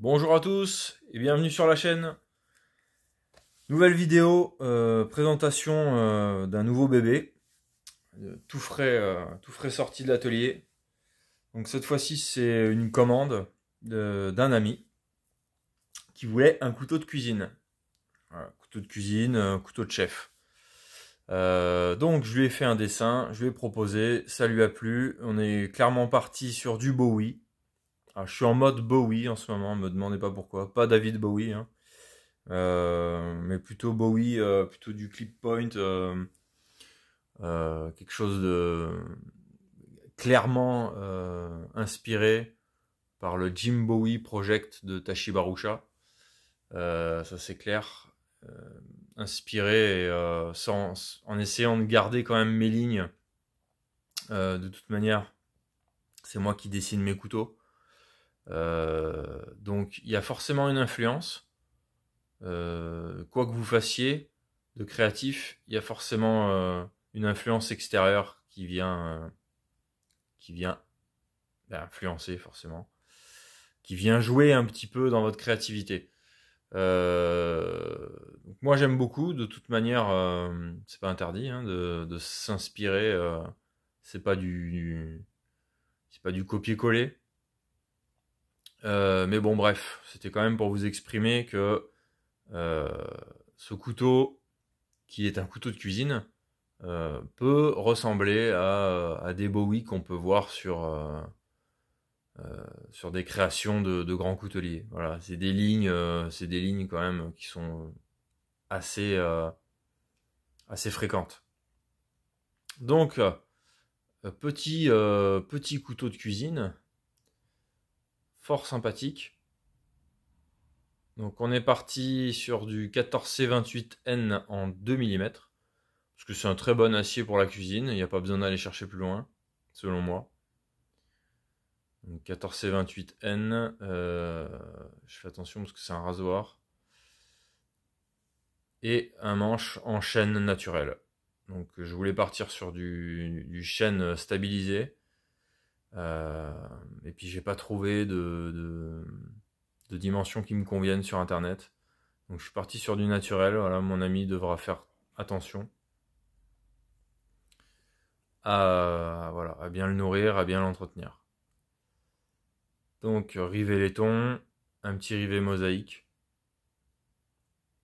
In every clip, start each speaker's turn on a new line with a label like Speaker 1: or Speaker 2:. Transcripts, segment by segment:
Speaker 1: Bonjour à tous et bienvenue sur la chaîne. Nouvelle vidéo, présentation d'un nouveau bébé, tout frais sorti de l'atelier. Donc cette fois-ci c'est une commande d'un ami qui voulait un couteau de cuisine. Voilà, couteau de cuisine, couteau de chef. Donc je lui ai fait un dessin, je lui ai proposé, ça lui a plu. On est clairement parti sur du Bowie. Alors, je suis en mode Bowie en ce moment, me demandez pas pourquoi, pas David Bowie, hein. Mais plutôt Bowie, plutôt du clip point, quelque chose de clairement inspiré par le Jim Bowie Project de Tashi Barusha. Ça c'est clair. Inspiré en essayant de garder quand même mes lignes. De toute manière, c'est moi qui dessine mes couteaux. Donc il y a forcément une influence. Quoi que vous fassiez de créatif, il y a forcément une influence extérieure qui vient influencer forcément, qui vient jouer un petit peu dans votre créativité. Donc moi j'aime beaucoup, de toute manière, c'est pas interdit hein, de s'inspirer. C'est pas du copier-coller. Mais bon bref, c'était quand même pour vous exprimer que ce couteau, qui est un couteau de cuisine, peut ressembler à des Bowie qu'on peut voir sur des créations de grands couteliers. Voilà, c'est des lignes quand même qui sont assez fréquentes. Donc petit couteau de cuisine, fort sympathique. Donc on est parti sur du 14C28N en 2 mm, parce que c'est un très bon acier pour la cuisine, il n'y a pas besoin d'aller chercher plus loin, selon moi. Donc 14C28N, je fais attention parce que c'est un rasoir. Et un manche en chêne naturel. Donc je voulais partir sur du chêne stabilisé. Et puis j'ai pas trouvé de dimensions qui me conviennent sur internet. Donc je suis parti sur du naturel. Voilà, mon ami devra faire attention à bien le nourrir, à bien l'entretenir. Donc rivet laiton, un petit rivet mosaïque,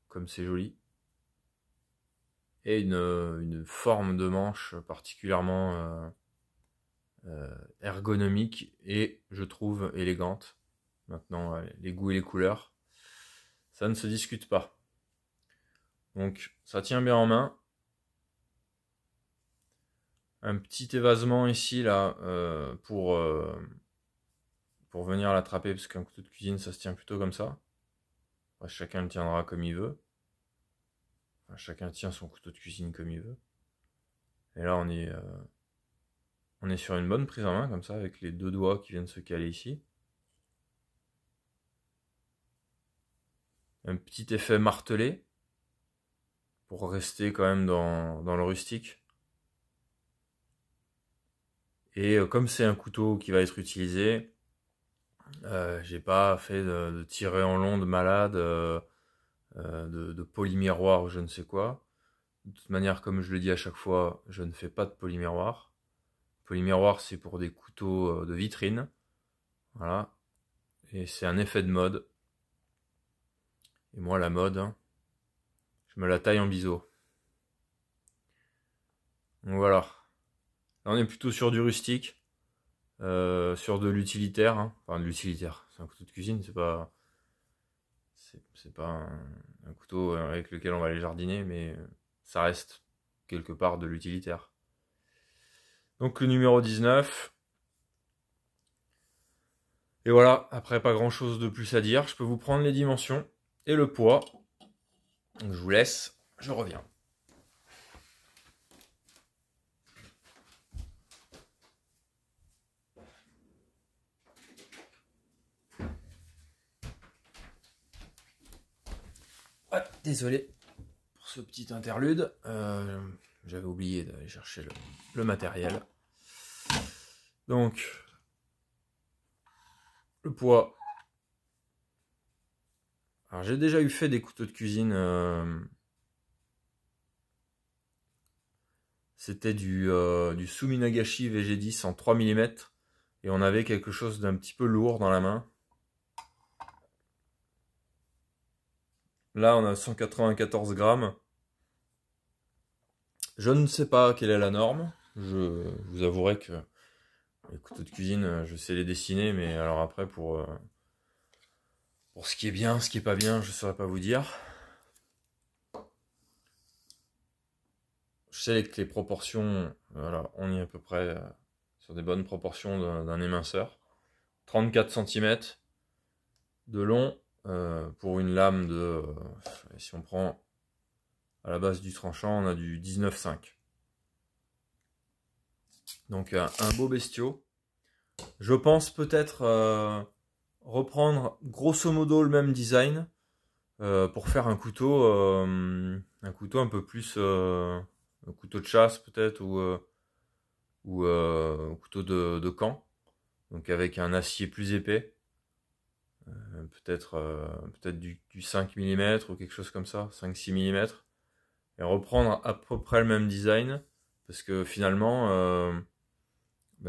Speaker 1: comme c'est joli, et une forme de manche particulièrement ergonomique et je trouve élégante. Maintenant les goûts et les couleurs, ça ne se discute pas. Donc ça tient bien en main. Un petit évasement ici là pour venir l'attraper, parce qu'un couteau de cuisine ça se tient plutôt comme ça. Enfin, chacun le tiendra comme il veut. Enfin, chacun tient son couteau de cuisine comme il veut. Et là on est sur une bonne prise en main comme ça, avec les deux doigts qui viennent se caler ici. Un petit effet martelé pour rester quand même dans le rustique. Et comme c'est un couteau qui va être utilisé, j'ai pas fait de tirer en long de malade, de polymiroir ou je ne sais quoi. De toute manière, comme je le dis à chaque fois, je ne fais pas de polymiroir. Polymiroir, c'est pour des couteaux de vitrine. Voilà. Et c'est un effet de mode. Et moi, la mode, hein, je me la taille en biseau. Donc voilà. Là, on est plutôt sur du rustique, sur de l'utilitaire. Hein. Enfin, de l'utilitaire. C'est un couteau de cuisine, c'est pas un couteau avec lequel on va aller jardiner, mais ça reste quelque part de l'utilitaire. Donc le numéro 19. Et voilà, après pas grand chose de plus à dire. Je peux vous prendre les dimensions et le poids. Donc je vous laisse, je reviens. Ouais, désolé pour ce petit interlude. J'avais oublié d'aller chercher le matériel. Donc, le poids Alors j'ai déjà eu fait des couteaux de cuisine. C'était du Suminagashi VG10 en 3 mm. Et on avait quelque chose d'un petit peu lourd dans la main. Là, on a 194 grammes. Je ne sais pas quelle est la norme. Je vous avouerai que les couteaux de cuisine, je sais les dessiner, mais alors après, pour ce qui est bien, ce qui est pas bien, je ne saurais pas vous dire. Je sais que les proportions, voilà, on y est à peu près sur des bonnes proportions d'un éminceur. 34 cm de long pour une lame de... si on prend à la base du tranchant, on a du 19,5. Donc un beau bestiau. Je pense peut-être reprendre grosso modo le même design pour faire un couteau un peu plus un couteau de chasse peut-être ou un couteau de camp, donc avec un acier plus épais, peut-être du 5 mm ou quelque chose comme ça, 5-6 mm, et reprendre à peu près le même design, parce que finalement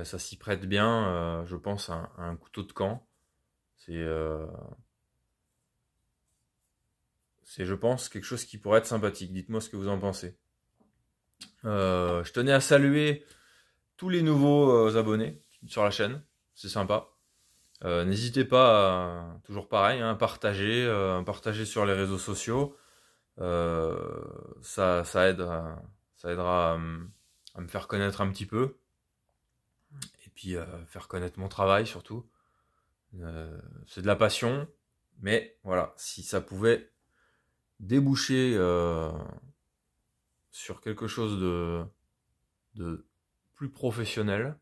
Speaker 1: ça s'y prête bien, je pense, à un couteau de camp. C'est, je pense, quelque chose qui pourrait être sympathique. Dites-moi ce que vous en pensez. Je tenais à saluer tous les nouveaux abonnés sur la chaîne. C'est sympa. N'hésitez pas, toujours pareil, à partager sur les réseaux sociaux. Ça aidera à me faire connaître un petit peu. Et puis faire connaître mon travail surtout. C'est de la passion. Mais voilà, si ça pouvait déboucher sur quelque chose de plus professionnel,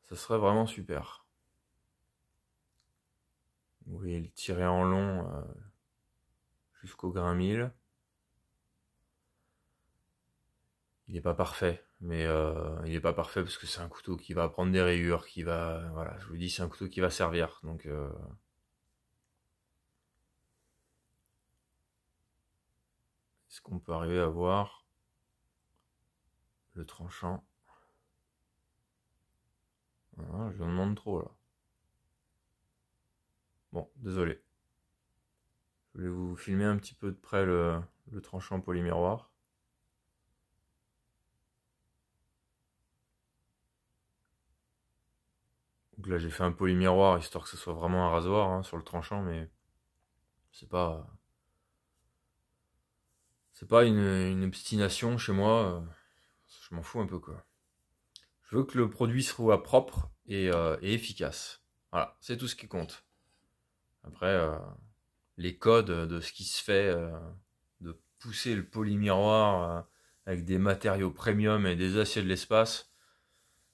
Speaker 1: ça serait vraiment super. Vous voyez le tirer en long jusqu'au grain 1000. Il n'est pas parfait, mais il n'est pas parfait parce que c'est un couteau qui va prendre des rayures, qui va, voilà, je vous dis, c'est un couteau qui va servir. Donc est-ce qu'on peut arriver à voir le tranchant? Ah, je vous demande trop là. Bon, désolé. Je voulais vous filmer un petit peu de près le tranchant polymiroir. Donc là j'ai fait un polymiroir histoire que ce soit vraiment un rasoir sur le tranchant, mais c'est pas une obstination chez moi. Je m'en fous un peu quoi. Je veux que le produit soit propre et efficace. Voilà, c'est tout ce qui compte. Après, les codes de ce qui se fait, de pousser le polymiroir avec des matériaux premium et des aciers de l'espace,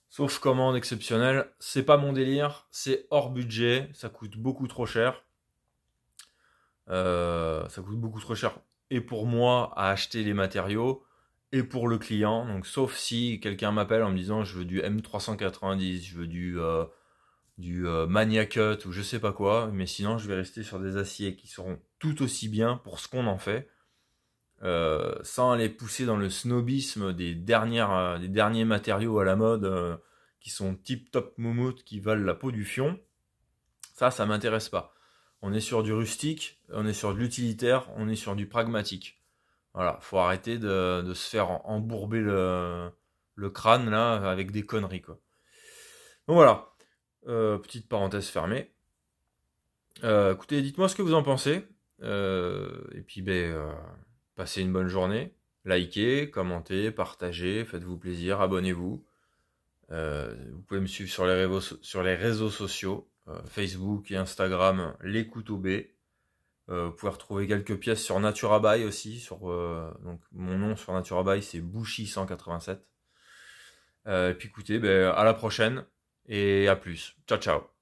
Speaker 1: sauf commande exceptionnelle, c'est pas mon délire, c'est hors budget, ça coûte beaucoup trop cher. Ça coûte beaucoup trop cher et pour moi à acheter les matériaux et pour le client. Donc sauf si quelqu'un m'appelle en me disant je veux du M390, je veux du Mania Cut ou je sais pas quoi, mais sinon je vais rester sur des aciers qui seront tout aussi bien pour ce qu'on en fait, sans aller pousser dans le snobisme des derniers matériaux à la mode qui sont tip top moumoute, qui valent la peau du fion. Ça m'intéresse pas. On est sur du rustique, on est sur de l'utilitaire, on est sur du pragmatique. Voilà, faut arrêter de se faire embourber le crâne là avec des conneries quoi. Donc voilà, petite parenthèse fermée. Écoutez, dites-moi ce que vous en pensez. Et puis passez une bonne journée. Likez, commentez, partagez, faites-vous plaisir, abonnez-vous. Vous pouvez me suivre sur les réseaux sociaux, Facebook et Instagram, les couteaux B. Vous pouvez retrouver quelques pièces sur Naturabuy aussi. Donc mon nom sur Naturabuy c'est Bouchy187. Et puis écoutez, à la prochaine et à plus. Ciao ciao.